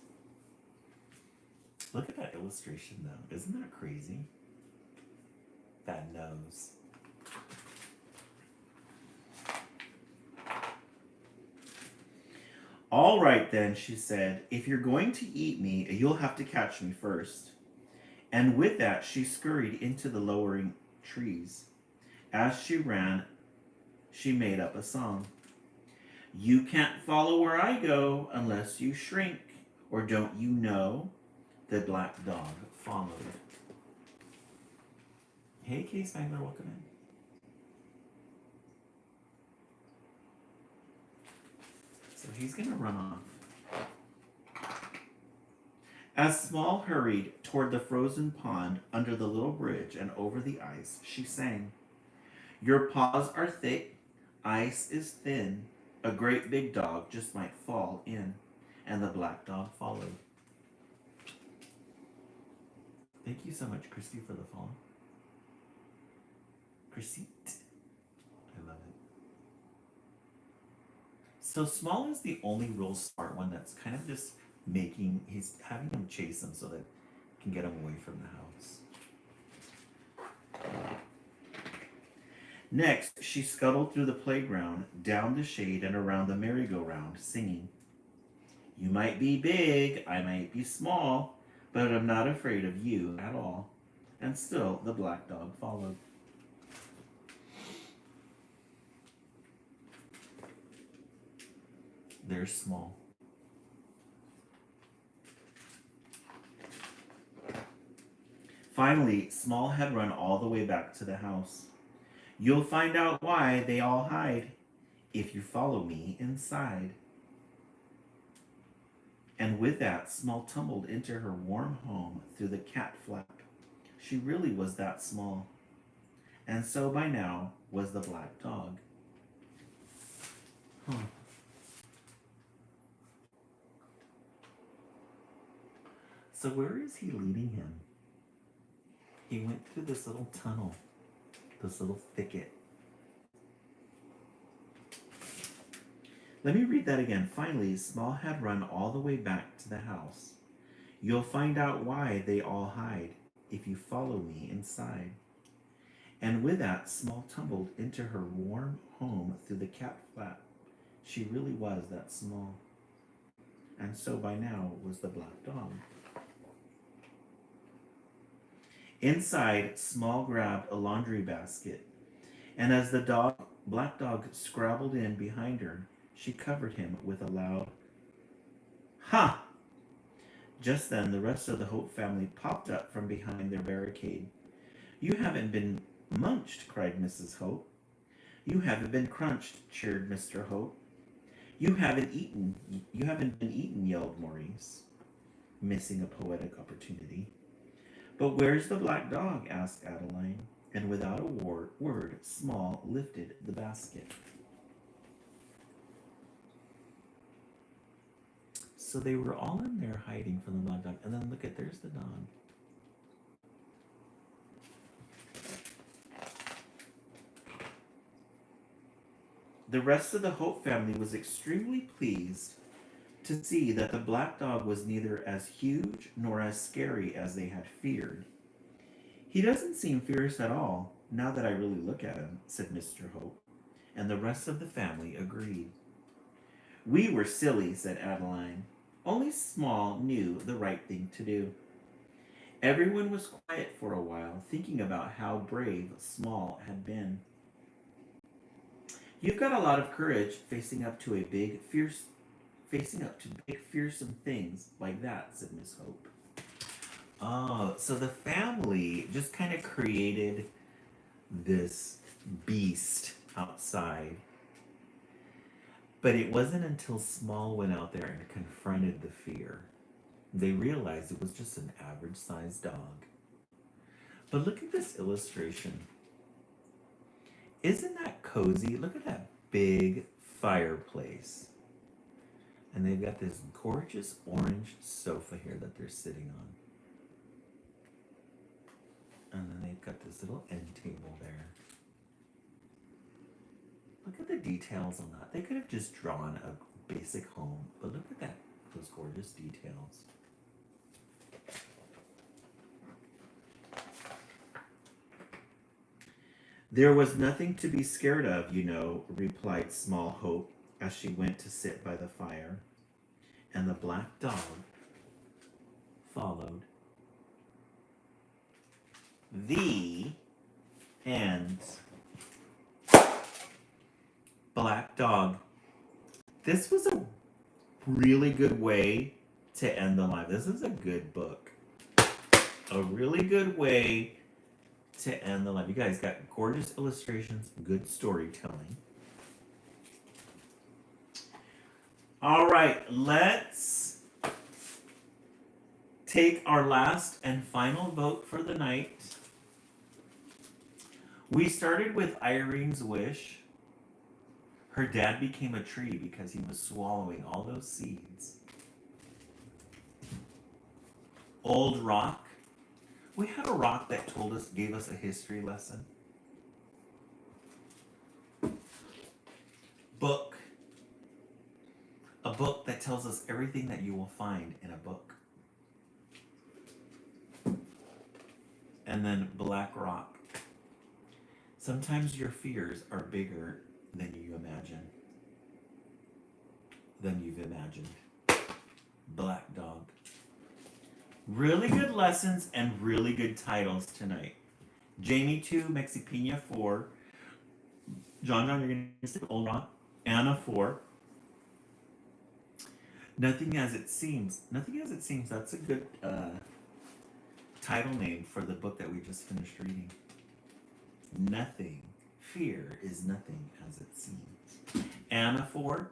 Speaker 1: Look at that illustration, though. Isn't that crazy? That nose. All right, then, she said. If you're going to eat me, you'll have to catch me first. And with that, she scurried into the lowering trees. As she ran, she made up a song. You can't follow where I go unless you shrink, or don't you know? The black dog followed. Hey, Kay Spangler, welcome in. So he's gonna run off. As Small hurried toward the frozen pond under the little bridge and over the ice, she sang, Your paws are thick, ice is thin, a great big dog just might fall in. And the black dog followed. Thank you so much, Christy, for the follow. Christy. I love it. So Small is the only real smart one that's kind of just he's having him chase him so that he can get him away from the house. Next, she scuttled through the playground, down the shade, and around the merry-go-round, singing, You might be big, I might be small, but I'm not afraid of you at all. And still, the black dog followed. There's Small. Finally, Small had run all the way back to the house. You'll find out why they all hide if you follow me inside. And with that, Small tumbled into her warm home through the cat flap. She really was that small. And so by now was the black dog. Huh. So where is he leading him? He went through this little tunnel, this little thicket. Let me read that again. Finally, Small had run all the way back to the house. You'll find out why they all hide if you follow me inside. And with that, Small tumbled into her warm home through the cat flap. She really was that small. And so by now was the black dog. Inside, Small grabbed a laundry basket, and as the black dog scrabbled in behind her, she covered him with a loud "Ha!" Just then, the rest of the Hope family popped up from behind their barricade. "You haven't been munched," cried Mrs. Hope. "You haven't been crunched," cheered Mr. Hope. You haven't been eaten," yelled Maurice, missing a poetic opportunity. "But where's the black dog?" asked Adeline, and without a word, Small lifted the basket. So they were all in there hiding from the black dog, and then look at, there's the dog. The rest of the Hope family was extremely pleased to see that the black dog was neither as huge nor as scary as they had feared. "He doesn't seem fierce at all, now that I really look at him," said Mr. Hope, and the rest of the family agreed. "We were silly," said Adeline. "Only Small knew the right thing to do." Everyone was quiet for a while, thinking about how brave Small had been. "You've got a lot of courage facing up to big, fearsome things like that," said Miss Hope. Oh, so the family just kind of created this beast outside. But it wasn't until Small went out there and confronted the fear, they realized it was just an average sized dog. But look at this illustration. Isn't that cozy? Look at that big fireplace. And they've got this gorgeous orange sofa here that they're sitting on. And then they've got this little end table there. Look at the details on that. They could have just drawn a basic home, but look at that, those gorgeous details. "There was nothing to be scared of, you know," replied Small Hope as she went to sit by the fire. And the black dog followed. The end. Black Dog. This was a really good way to end the live. This is a good book. A really good way to end the live. You guys got gorgeous illustrations, good storytelling. All right, let's take our last and final vote for the night. We started with Irene's wish. Her dad became a tree because he was swallowing all those seeds. Old rock. We had a rock that gave us a history lesson. Book. A book that tells us everything that you will find in a book. And then black rock. Sometimes your fears are bigger than you've imagined. Black Dog. Really good lessons and really good titles tonight. Jamie 2, Mexipina 4. John, you're going to say Old Rock. Anna 4. Nothing as it seems. Nothing as it seems. That's a good title name for the book that we just finished reading. Nothing. Fear is nothing as it seems. Anna Ford,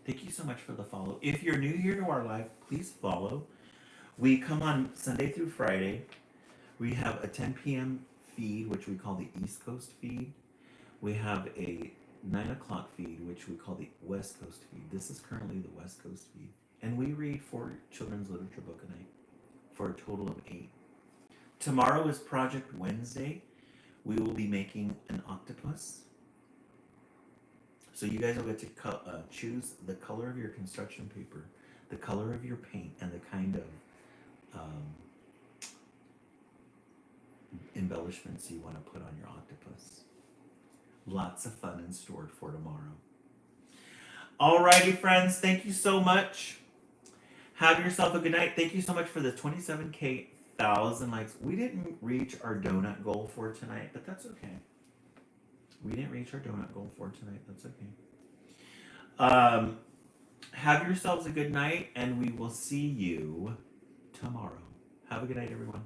Speaker 1: thank you so much for the follow. If you're new here to our live, please follow. We come on Sunday through Friday. We have a 10 p.m. feed, which we call the East Coast feed. We have a 9 o'clock feed, which we call the West Coast feed. This is currently the West Coast feed. And we read 4 children's literature book a night for a total of 8. Tomorrow is Project Wednesday. We will be making an octopus. So you guys will get to choose the color of your construction paper, the color of your paint, and the kind of embellishments you want to put on your octopus. Lots of fun in store for tomorrow. Alrighty, friends. Thank you so much. Have yourself a good night. Thank you so much for the 27,000 likes. We didn't reach our donut goal for tonight, but that's okay. We didn't reach our donut goal for tonight. That's okay. Have yourselves a good night, and we will see you tomorrow. Have a good night, everyone.